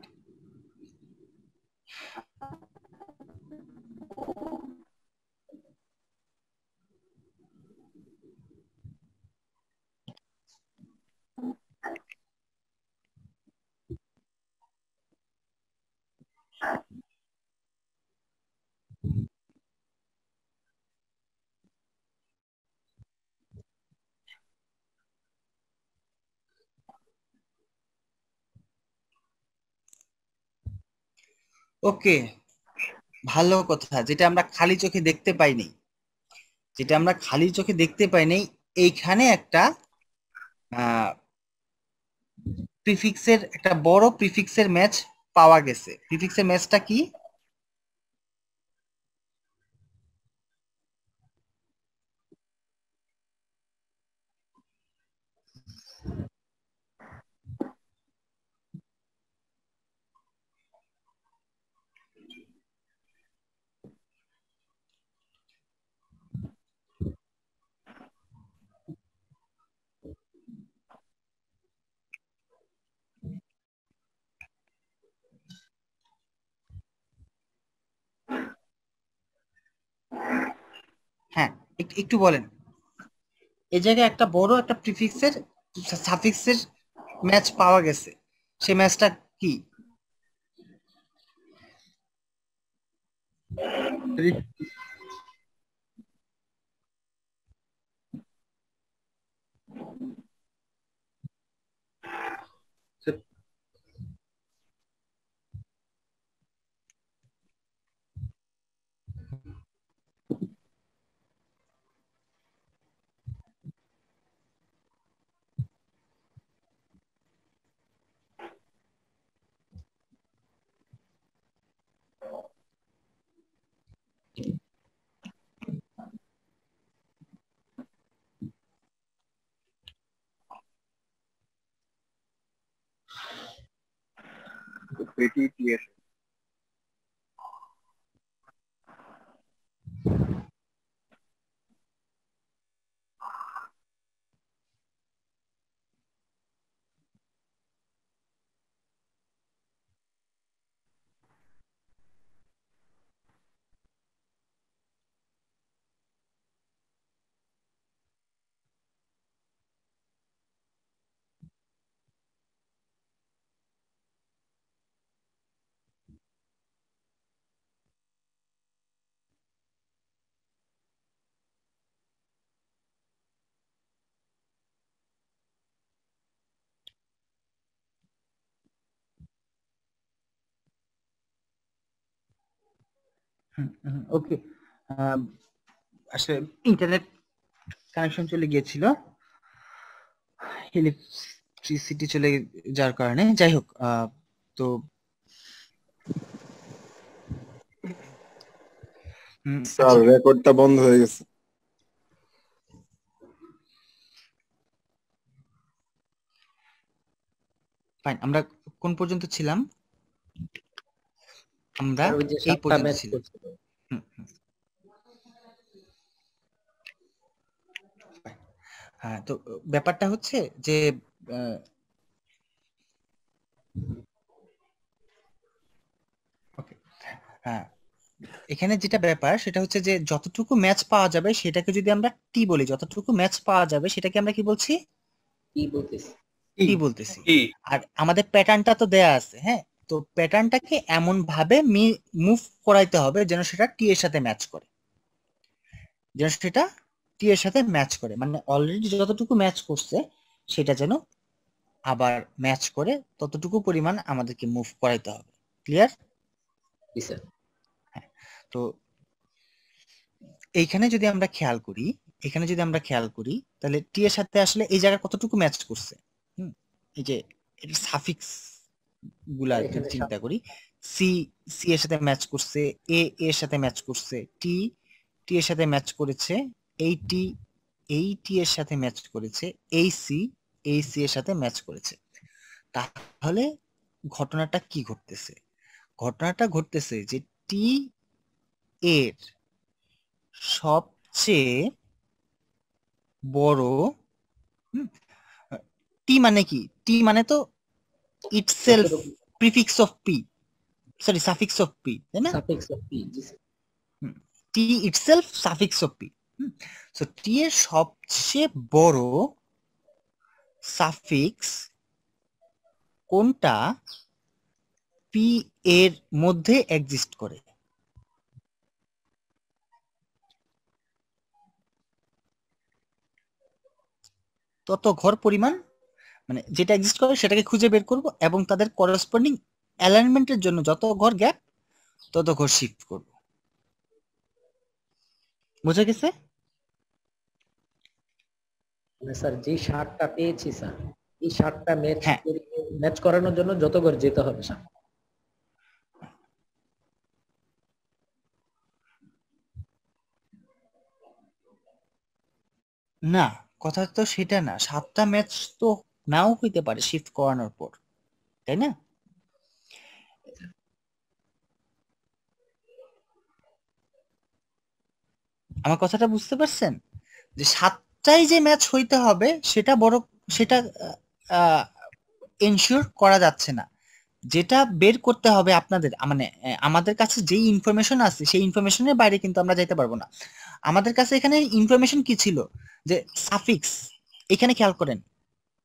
ওকে, ভালো কথা, যেটা আমরা খালি চোখে দেখতে পাইনি, যেটা আমরা খালি চোখে দেখতে পাইনি, এইখানে একটা প্রিফিক্সের একটা বড় প্রিফিক্সের ম্যাচ পাওয়া গেছে। প্রিফিক্সের ম্যাচটা কি? হ্যাঁ, একটু বলেন। এই জায়গায় একটা বড় একটা প্রিফিক্সের সাফিক্সের ম্যাচ পাওয়া গেছে, সেই ম্যাচটা কি? ওকে, আসলে ইন্টারনেট কানেকশন চলে গিয়েছিল, ইলেকট্রিসিটি চলে যাওয়ার কারণে। যাই হোক, তো
স্যার
আচ্ছা,
রেকর্ডটা বন্ধ হয়ে গেছে।
ফাইন, আমরা কোন পর্যন্ত ছিলাম? আমরা
আর ওই যে
এই
7টা
পর্যন্ত
ম্যাচ
ছিলাম।
করছিল।
হুম, হুম। হ্যাঁ, তো ব্যাপারটা হচ্ছে যে আহ, ওকে, হ্যাঁ, এখানে যেটা ব্যাপার সেটা হচ্ছে যে যতটুকু ম্যাচ পাওয়া যাবে সেটাকে যদি আমরা টি বলি, যতটুকু ম্যাচ পাওয়া যাবে সেটাকে আমরা কি বলছি?
কি বলতেছি?
টি বলতেছি।
কি
আর আমাদের প্যাটার্নটা তো দেয়া আছে, হ্যাঁ, তো প্যাটার্নটাকে এমন ভাবে মুভ করাইতে হবে যেন সেটা টি এর সাথে ম্যাচ করে, যেন সেটা টি এর সাথে ম্যাচ করে, মানে অলরেডি যতটুকু ম্যাচ করছে সেটা যেন আবার ম্যাচ করে ততটুকু পরিমাণ আমাদেরকে মুভ করাইতে হবে। ক্লিয়ার?
জি স্যার।
তো এইখানে যদি আমরা খেয়াল করি তাহলে টি এর সাথে আসলে এই জায়গায় কতটুকু ম্যাচ করছে, এই যে সাফিক্স গুলা যদি চিন্তা করি, সি সি এর সাথে ম্যাচ করছে, এ এর সাথে ম্যাচ করছে, টি টি এর সাথে ম্যাচ করেছে, এই টি এর সাথে ম্যাচ করেছে, এই সি এর সাথে ম্যাচ করেছে। তাহলে ঘটনাটা কি ঘটতেছে? ঘটনাটা ঘটতেছে যে টি এর সবচেয়ে বড়, টি মানে কি? টি মানে তো itself prefix of P, sorry suffix of P, তাই না?
Suffix of P, G sir.
T itself suffix of P. So টি এর সবচেয়ে বড় সাফিক্স কোনটা পি এর মধ্যে এক্সিস্ট করে? তত ঘর পরিমাণ, মানে যেটা এক্সিস্ট করে সেটাকে খুঁজে বের করব এবং তাদের করেসপন্ডিং অ্যালাইনমেন্টের জন্য যত ঘর গ্যাপ তত ঘর শিফট করব। বুঝা গেছে?
মানে স্যার যে 60টা পেয়েছি স্যার, এই 60টা
হ্যাঁ।
ম্যাচ করানোর জন্য যত ঘর যেতে হবে স্যার।
না, কথা তো সেটা না, 7টা ম্যাচ তো নাও হইতে পারে শিফট করানোর পর, তাই না? আমার কথাটা বুঝতে পারছেন? যে 7টাই যে ম্যাচ হইতে হবে সেটা এনশিওর করা যাচ্ছে না। যেটা বের করতে হবে আপনাদের, মানে আমাদের কাছে যেই ইনফরমেশন আছে সেই ইনফরমেশনের বাইরে কিন্তু আমরা যাইতে পারবো না। আমাদের কাছে এখানে ইনফরমেশন কি ছিল? যে সাফিক্স, এখানে খেয়াল করেন,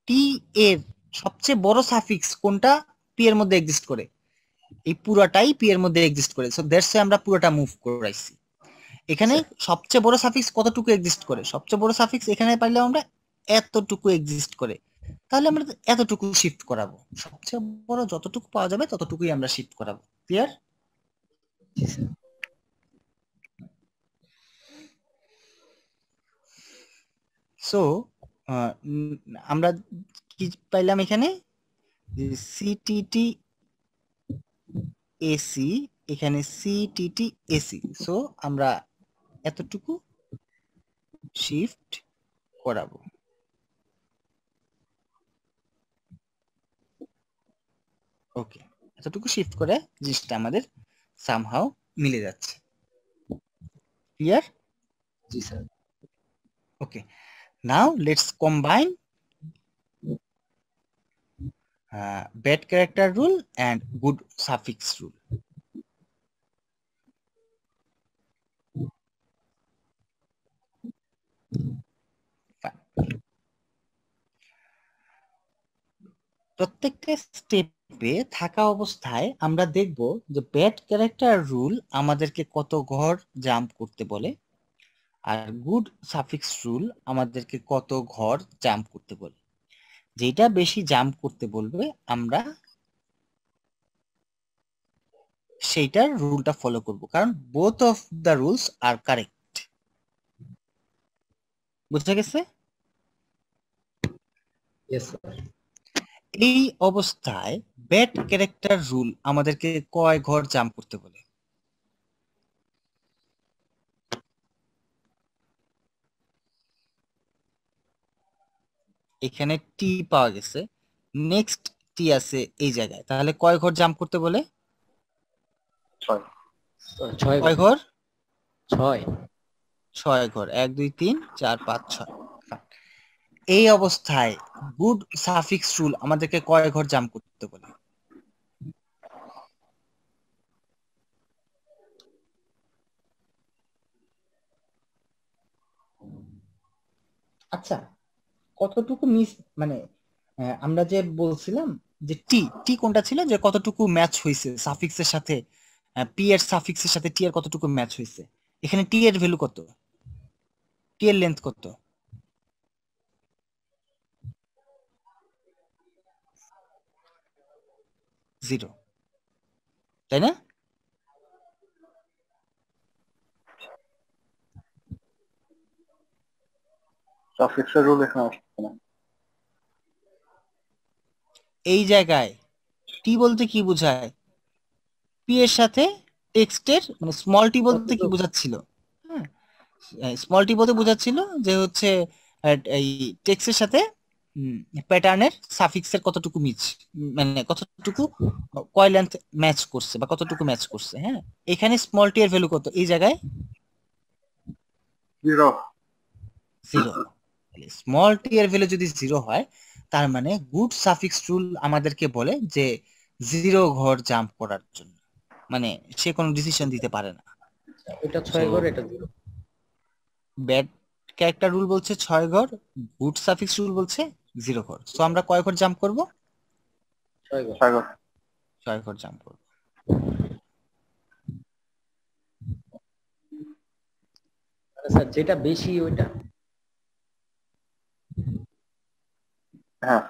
টি এর সবচেয়ে বড় সাফিক্স কোনটা পি এর মধ্যে এক্সিস্ট করে? এই পুরোটাই পি এর মধ্যে এক্সিস্ট করে। সো দ্যাটস আমরা পুরোটা মুভ করাইছি। এখানে সবচেয়ে বড় সাফিক্স কতটুকু এক্সিস্ট করে? সবচেয়ে বড় সাফিক্স এখানে পাইলে আমরা এতটুকু এক্সিস্ট করে, তাহলে আমরা এতটুকু শিফট করাবো। সবচেয়ে বড় যতটুকু পাওয়া যাবে ততটুকুই আমরা শিফট করাবো। ক্লিয়ার? সো আমরা কি পাইলাম এখানে? সিটিটি এসি, এখানে সিটিটি এসি। সো আমরা এতটুকু শিফট করাবো। ওকে, এতটুকু শিফট করে জিনিসটা আমাদের সামহাউ মিলে যাচ্ছে। ক্লিয়ার?
জি sir.
Okay, now let's combine bad character rule and good suffix rule. প্রত্যেকটা স্টেপে থাকা অবস্থায় আমরা দেখব যে ব্যাড ক্যারেক্টার রুল আমাদেরকে কত ঘর জাম্প করতে বলে, আর গুড সাফিক্স রুল আমাদেরকে কত ঘর জাম্প করতে বলে। যেটা বেশি জাম্প করতে বলবে আমরা সেইটার রুলটা ফলো করব, কারণ both of the rules are correct. বুঝা গেছে?
Yes sir.
এই অবস্থায় ব্যাড ক্যারেক্টার রুল আমাদেরকে কয় ঘর জাম্প করতে বলে? এখানে টি পাওয়া গেছে, নেক্সট টি আছে এই জায়গায়, তাহলে কয় ঘর জাম্প করতে বলে?
6
কয় ঘর?
6।
6 ঘর। 1 2 3 4 5 6। এই অবস্থায় গুড সাফিক্স রুল আমাদেরকে কয় ঘর জাম্প করতে বলে? আচ্ছা, কতটুকু মিস, মানে আমরা যে বলছিলাম যে টি টি কোনটা ছিল, যে কতটুকু ম্যাচ হয়েছে সাফিক্সের সাথে, পি এর সাফিক্সের সাথে টি এর কতটুকু ম্যাচ হয়েছে? এখানে টি এর ভ্যালু কত? টি এর লেন্থ কত? জিরো, তাই না?
সাফিক্সের রুল এখানে আসছে না।
এই জায়গায় টি বলতে কি বোঝায়? পি এর সাথে টেক্সটের মানে স্মল টি বলতে কি বোঝাচ্ছিল? হ্যাঁ, স্মল টি বলতে বোঝাচ্ছিল যে হচ্ছে এই টেক্সটের সাথে প্যাটার্নের সাফিক্সের কতটুকু মানে কতটুকু কয় লেন্থ ম্যাচ করছে বা কতটুকু ম্যাচ করছে। হ্যাঁ, এখানে স্মল টি এর ভ্যালু কত? এই জায়গায়
0
জিরো। স্মল টি এর ভ্যালু যদি জিরো হয় তার মানে গুড সাফিক্স রুল আমাদেরকে বলে যে জিরো ঘর জাম্প করার জন্য, মানে সে কোনো ডিসিশন দিতে পারে না।
এটা 6 ঘর, এটা 0।
ব্যাড ক্যারেক্টার রুল বলছে 6 ঘর, গুড সাফিক্স রুল বলছে 0 ঘর। সো আমরা কয় ঘর জাম্প করব?
6 ঘর।
6 ঘর জাম্প করব।
স্যার যেটা বেশি ওইটা।
হ্যাঁ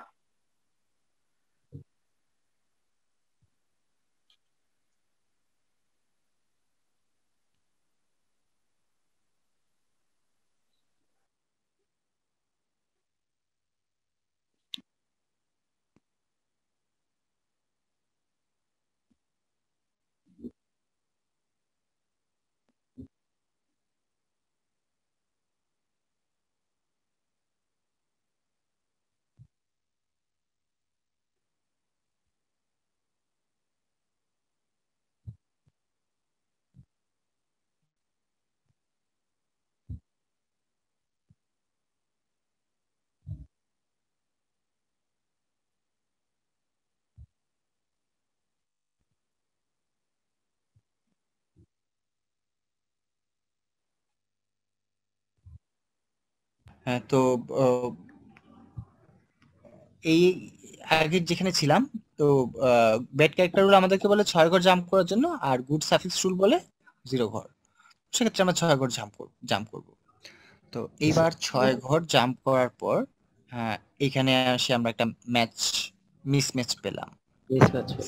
হ্যাঁ, তো এই আগে যেখানে ছিলাম, তো ব্যাড ক্যারেক্টার রুল আমাদেরকে বলে 6 ঘর জাম্প করার জন্য, আর গুড সাফিক্স রুল বলে 0 ঘর। সেক্ষেত্রে আমরা 6 ঘর জাম্প করব। তো এইবার 6 ঘর জাম্প করার পর এখানে আসে আমরা একটা মিস ম্যাচ পেলাম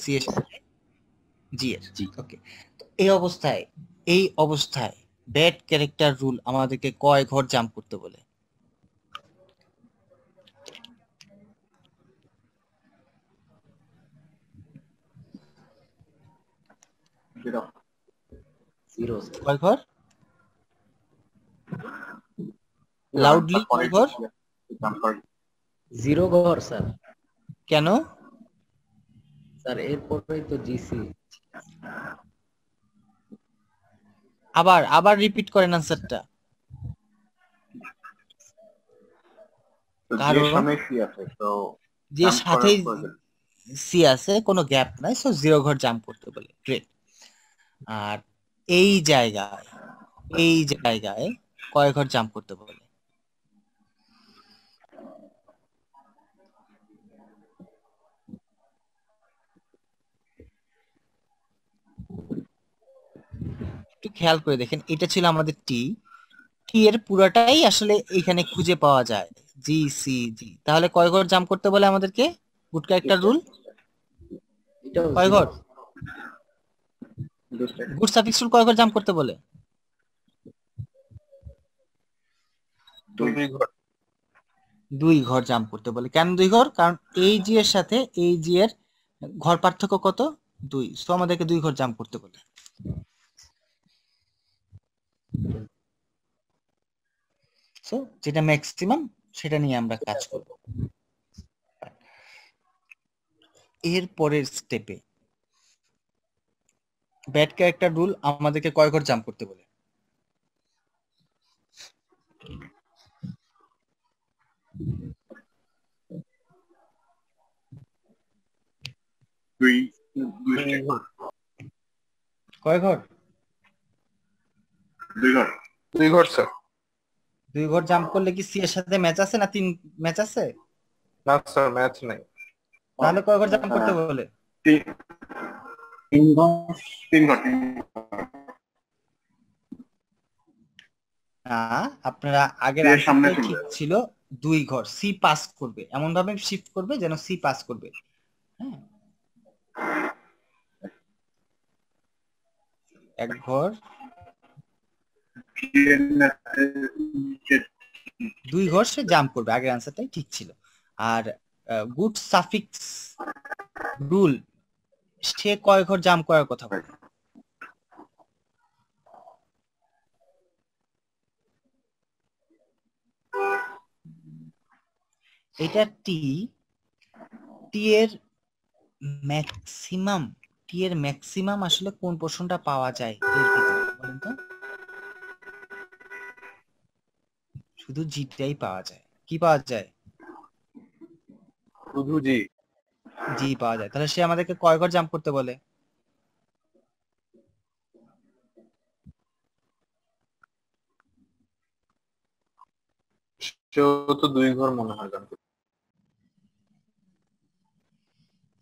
সি এর সাথে জি এর। ওকে, তো এই অবস্থায় ব্যাড ক্যারেক্টার রুল আমাদেরকে কয় ঘর জাম্প করতে বলে? কয় ঘর? লাউডলি কয় ঘর?
0 ঘর স্যার।
কেন
স্যার এরপরেই তো জিসি।
আবার রিপিট করেন আনসারটা। কারণ যে সাথেই সি আছে, কোনো গ্যাপ নাই, সো 0 ঘর জাম্প করতে বলে। গ্রেট। আর এই জায়গায় কয় ঘর জাম্প করতে বলে? একটু খেয়াল করে দেখেন, এটা ছিল আমাদের টি এর পুরোটাই আসলে এখানে খুঁজে পাওয়া যায় জি সি জি। তাহলে কয় ঘর জাম্প করতে বলে আমাদেরকে গুড ক্যারেক্টার রুল? কয় ঘর? গুড সাফিক্স রুল কয় ঘর জাম্প করতে বলে? 2 ঘর জাম্প করতে বলে। কেন 2 ঘর? কারণ এই জি এর সাথে এই জি এর ঘর পার্থক্য কত? 2। সো আমাদেরকে 2 ঘর জাম্প করতে বলে। সো যেটা ম্যাক্সিমাম সেটা নিয়ে আমরা কাজ করব। এর পরের স্টেপে ব্যাড ক্যারেক্টার রুল আমাদেরকে কয় ঘর জাম্প করতে বলে? কয় ঘর?
2 ঘর স্যার।
2 ঘর জাম্প করলে কি সি এর সাথে ম্যাচ আছে না 3 ম্যাচ আছে?
না স্যার, ম্যাচ নাই।
তাহলে কয় ঘর জাম্প করতে বলে?
3 ঘর।
না, আপনারা আগের
এর সামনে
আনসারটাই
চলে
ঠিক ছিল, 2 ঘর সি পাস করবে, এমন ভাবে শিফট করবে যেন সি পাস করবে। হ্যাঁ, 1 ঘর 2 ঘর সে জাম্প করবে, আগের আনসারটাই ঠিক ছিল। আর গুড সাফিক্স রুল, সে কয় ঘর জাম্প করার কথা বলে? এটা টি এর ম্যাক্সিমাম আসলে কোন পোর্শনটা পাওয়া যায় এর ভিতরে বলেন তো? শুধু জিটাই পাওয়া যায়। কি পাওয়া যায়?
শুধু জি।
জি পাওয়া যায়। তাহলে সে আমাদেরকে কয় ঘর জাম্প করতে বলে?
সেও তো 2 ঘর মনে হয় জানতো।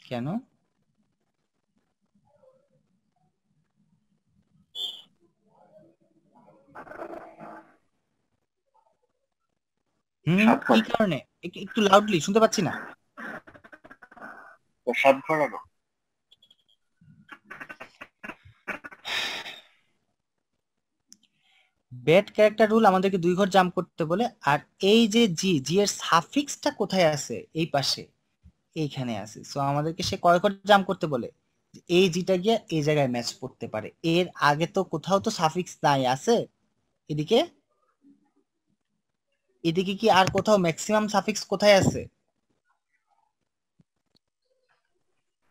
কেন? কি কারণে? একটু লাউডলি শুনতে পাচ্ছি না।
7 ঘর আনো।
ব্যাড ক্যারেক্টার রুল আমাদেরকে 2 ঘর জাম্প করতে বলে। আর এই যে জি এর সাফিক্সটা কোথায় আছে? এই পাশে, এইখানে আছে। সো আমাদেরকে সে কয় ঘর জাম্প করতে বলে? এই জিটা গিয়ে এই জায়গায় ম্যাচ করতে পারে। এর আগে তো কোথাও তো সাফিক্স নাই, আছে এদিকে? এদিকে কি আর কোথাও ম্যাক্সিমাম সাফিক্স কোথায় আছে?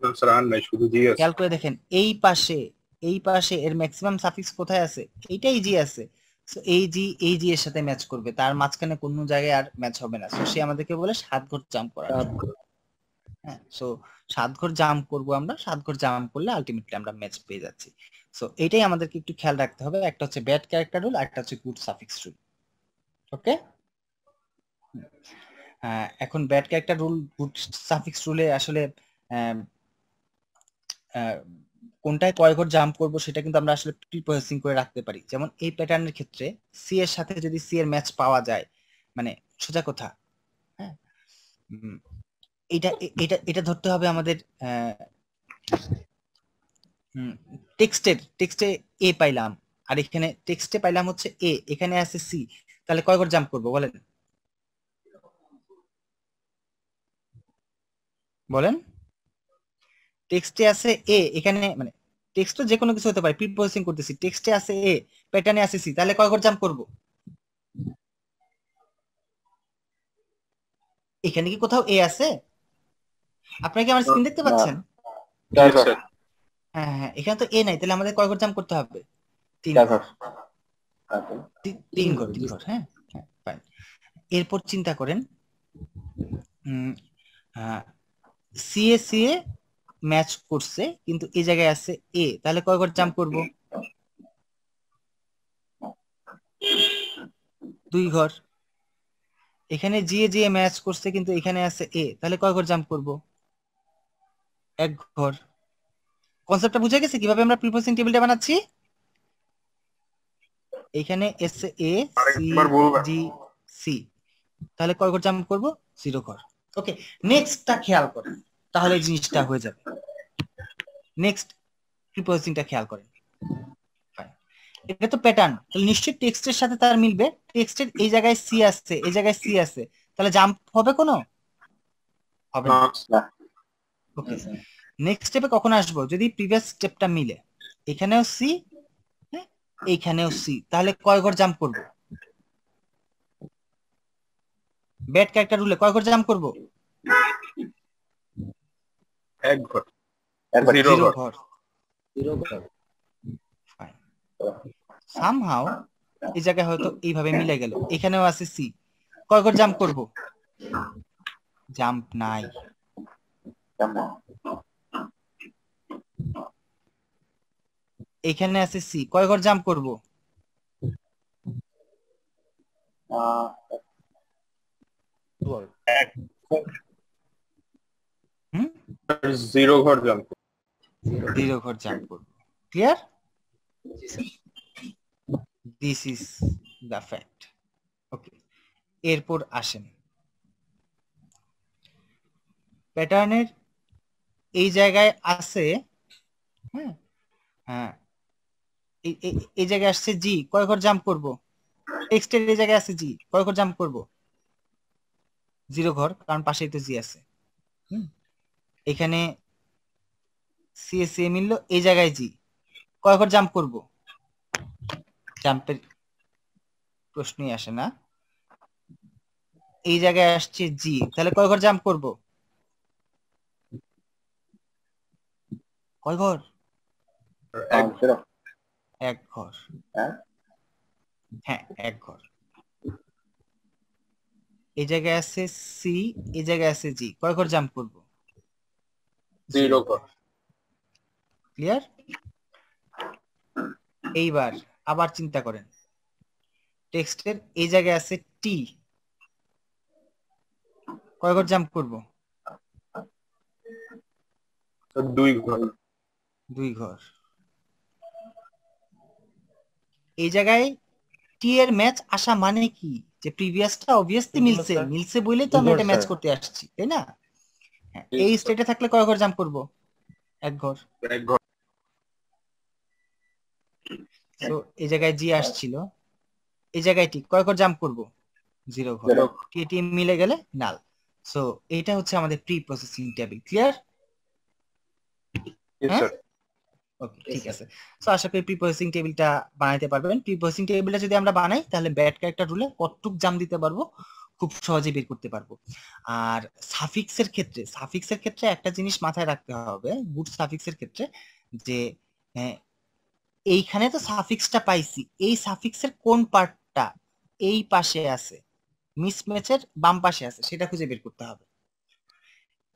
স্যার আর নাই, শুধু জি আছে।
খেয়াল করে দেখেন, এই পাশে এর ম্যাক্সিমাম সাফিক্স কোথায় আছে? এইটাই জি আছে। সো এই জি এর সাথে ম্যাচ করবে, তার মাঝখানে কোনো জায়গায় আর ম্যাচ হবে না। সো সে আমাদেরকে বলে 7 ঘর জাম্প করার জন্য। হ্যাঁ, সো 7 ঘর জাম্প করবো আমরা, 7 ঘর জাম্প করলে আলটিমেটলি আমরা ম্যাচ পেয়ে যাচ্ছি। সো এটাই আমাদেরকে একটু খেয়াল রাখতে হবে। একটা হচ্ছে ব্যাড ক্যারেক্টার রুল, একটা হচ্ছে গুড সাফিক্স রুল। ওকে, এখন bad character rule good suffix রুলে আসলে কোনটায় কয় ঘর জাম্প করব সেটা কিন্তু আমরা আসলে প্রি প্রসেসিং করে রাখতে পারি। যেমন এই প্যাটার্নের ক্ষেত্রে সি এর সাথে যদি সি এর ম্যাচ পাওয়া যায়, মানে সোজা কথা, হ্যাঁ, এটা এটা এটা ধরতে হবে আমাদের টেক্সটে এ পাইলাম, আর এখানে টেক্সটে পাইলাম হচ্ছে এ, এখানে আছে সি, তাহলে কয় ঘর জাম্প করব বলেন? বলেন, টেক্সটে আছে এ, এখানে মানে টেক্সটও যে কোনো কিছু হতে পারে, প্রি প্রসেসিং করতেছি, টেক্সটে আছে এ, প্যাটার্নে আছে সি, তাহলে কয় ঘর জাম্প করব? এখানে কি কোথাও এ আছে? আপনারা কি আমার স্ক্রিন দেখতে পাচ্ছেন? হ্যাঁ হ্যাঁ, এখানে তো এ নাই, তাহলে আমাদের কয় ঘর জাম্প করতে হবে? 3 ঘর। 3 ঘর, 3 ঘর। হ্যাঁ হ্যাঁ, ফাইন। এরপর চিন্তা করেন, সি এ ম্যাচ করছে কিন্তু এই জায়গায় আছে এ, তাহলে কয় ঘর জাম্প করব? 2 ঘর। এখানে জি এ ম্যাচ করছে কিন্তু এখানে আছে এ, তাহলে কয় ঘর জাম্প করব? 1 ঘর। কনসেপ্টটা বুঝে গেছে কিভাবে আমরা প্রিপোজিশন টেবিলটা বানাচ্ছি? এখানে S A C G C, তাহলে কয় ঘর জাম্প করব? 0 ঘর। ওকে, নেক্সটটা খেয়াল করেন, তাহলে এই জিনিসটা হয়ে যাবে। নেক্সট প্রিপোজিশনটা খেয়াল করেন। এটা তো প্যাটার্ন, তাহলে নিশ্চয়ই টেক্সটের সাথে তার মিলবে। টেক্সটের এই জায়গায় সি আছে, এই জায়গায় সি আছে, তাহলে জাম্প হবে কোনো? হবে না। ওকে, নেক্সট স্টেপে কখন আসবো? যদি প্রিভিয়াস স্টেপটা মিলে, এখানেও সি, হ্যাঁ, এইখানেও সি, তাহলে কয় ঘর জাম্প করব? ব্যাড ক্যারেক্টার রুলে কয় ঘর জাম্প করব?
1 ঘর।
0 ঘর। সামহাউ এই জায়গায় হয়তো এইভাবে মিলে গেল, এখানেও আছে সি, কয় ঘর জাম্প করব? জাম্প নাই। এখানে আছে সি, কয় ঘর জাম্প করব?
0 ঘর জাম্প।
0 ঘর জাম্প করব। Clear? This is the fact. Okay, এরপর আসেন প্যাটার্নের এই জায়গায় আছে, হ্যাঁ হ্যাঁ এই জায়গায় আসছে জি, কয় ঘর জাম্প করব? টেক্সটের এই জায়গায় আছে জি, কয় ঘর জাম্প করব? 0 ঘর, কারণ পাশেই তো জি আছে। এখানে সিএসএ মিললো, এই জায়গায় জি, কয় ঘর জাম্প করব? জাম্পের প্রশ্নই আসে না। এই জায়গায় আসছে জি, তাহলে কয় ঘর জাম্প করব? কয় ঘর? 1 ঘর। হ্যাঁ 1 ঘর। এই জায়গায় আছে সি, এই জায়গায় আছে জি, কয় ঘর জাম্প করব?
0 ঘর।
ক্লিয়ার? এইবার আবার চিন্তা করেন, টেক্সটের এই জায়গায় আছে টি, কয় ঘর জাম্প করব?
2 ঘর।
2 ঘর। এই জায়গায় টি এর ম্যাচ আসা মানে কি? যে প্রিভিয়াসটা অবভিয়াসলি মিলছে, মিলছে বলেই তো আমরা এটা ম্যাচ করতে আসছি, তাই না? এই স্টেটে থাকলে কয় ঘর জাম্প করব? 1 ঘর।
1 ঘর।
তো এই জায়গায় জি আসছিল, এই জায়গায় টি, কয় ঘর জাম্প করব? 0 ঘর। টি টি মিলে গেলে নাল। সো এটা হচ্ছে আমাদের pre processing table. Clear?
Yes, sir.
ওকে, ঠিক আছে। সো আশা করি প্রি প্রসেসিং টেবিলটা বানাইতে পারবেন। প্রি প্রসেসিং টেবিলটা যদি আমরা বানাই তাহলে ব্যাড ক্যারেক্টার রুলে কতটুক জাম দিতে পারবো খুব সহজে বের করতে পারবো। আর সাফিক্সের ক্ষেত্রে একটা জিনিস মাথায় রাখতে হবে গুড সাফিক্সের ক্ষেত্রে, যে এইখানে তো সাফিক্সটা পাইছি, এই সাফিক্সের কোন পার্টটা এই পাশে আছে, মিসম্যাচের বাম পাশে আছে, সেটা খুঁজে বের করতে হবে।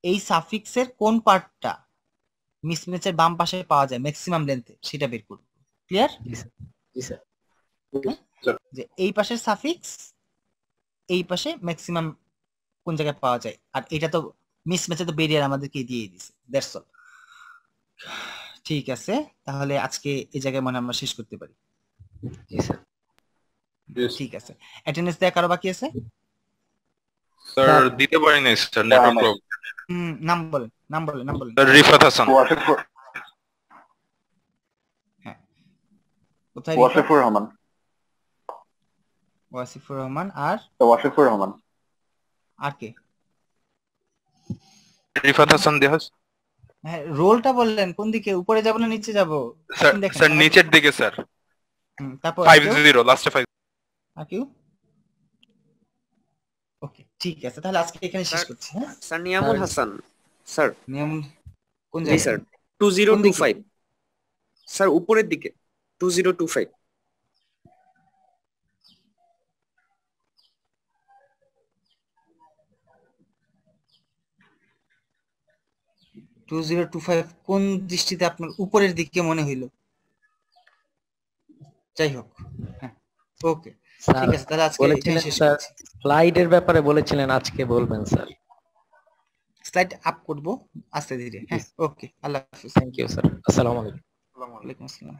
এই সাফিক্সের কোন পার্টটা মিসম্যাচের বাম পাশে পাওয়া যায় ম্যাক্সিমাম লেন্থে, সেটা বের করব। ক্লিয়ার?
জি স্যার।
যে এই পাশের সাফিক্স এই পাশে ম্যাক্সিমাম কোন জায়গায় পাওয়া যায়, আর এটা তো মিসম্যাচে তো বেরিয়ার আমাদেরকে দিয়ে দিছে। That's all. ঠিক আছে, তাহলে আজকে এই জায়গায় মনে আমরা শেষ করতে পারি।
জি স্যার।
ঠিক আছে, অ্যাটেন্ডেন্স দেয়া কারো বাকি আছে?
স্যার দিতে পারি না স্যার, নেটওয়ার্ক প্রবলেম।
নাম বলেন, নাম বলেন।
স্যার রিফাত হাসান।
হ্যাঁ, কোথায়?
ওয়াসিফুর রহমান।
ওয়াসিফুর রহমান। আর
ওয়াসিফুর রহমান।
আর কে?
রিফাত হাসান দেহাস।
হ্যাঁ, রোলটা বললেন কোন দিকে, উপরে যাব না নিচে যাব?
স্যার নিচের দিকে স্যার।
তারপর
50 লাস্টে 5।
আর কেউ? ওকে, ঠিক আছে, তাহলে আজকে এখানে শেষ করছি। হ্যাঁ
স্যার নিয়ামুল হাসান স্যার।
নিয়ামুল কোন
জি
জায়গায়?
স্যার 2025 স্যার, উপরের দিকে 2025।
2025 কোন দৃষ্টিতে আপনার উপরের দিকে মনে হইল? যাই হোক, হ্যাঁ ওকে ঠিক আছে, তাহলে আজকে এখানে শেষ করছি।
স্লাইডের ব্যাপারে বলেছিলেন আজকে বলবেন স্যার।
স্লাইড আপ করব আস্তে ধীরে। হ্যাঁ ওকে, আল্লাহ হাফেজ।
Thank you sir. আসসালামু আলাইকুম।
ওয়ালাইকুম আসসালাম।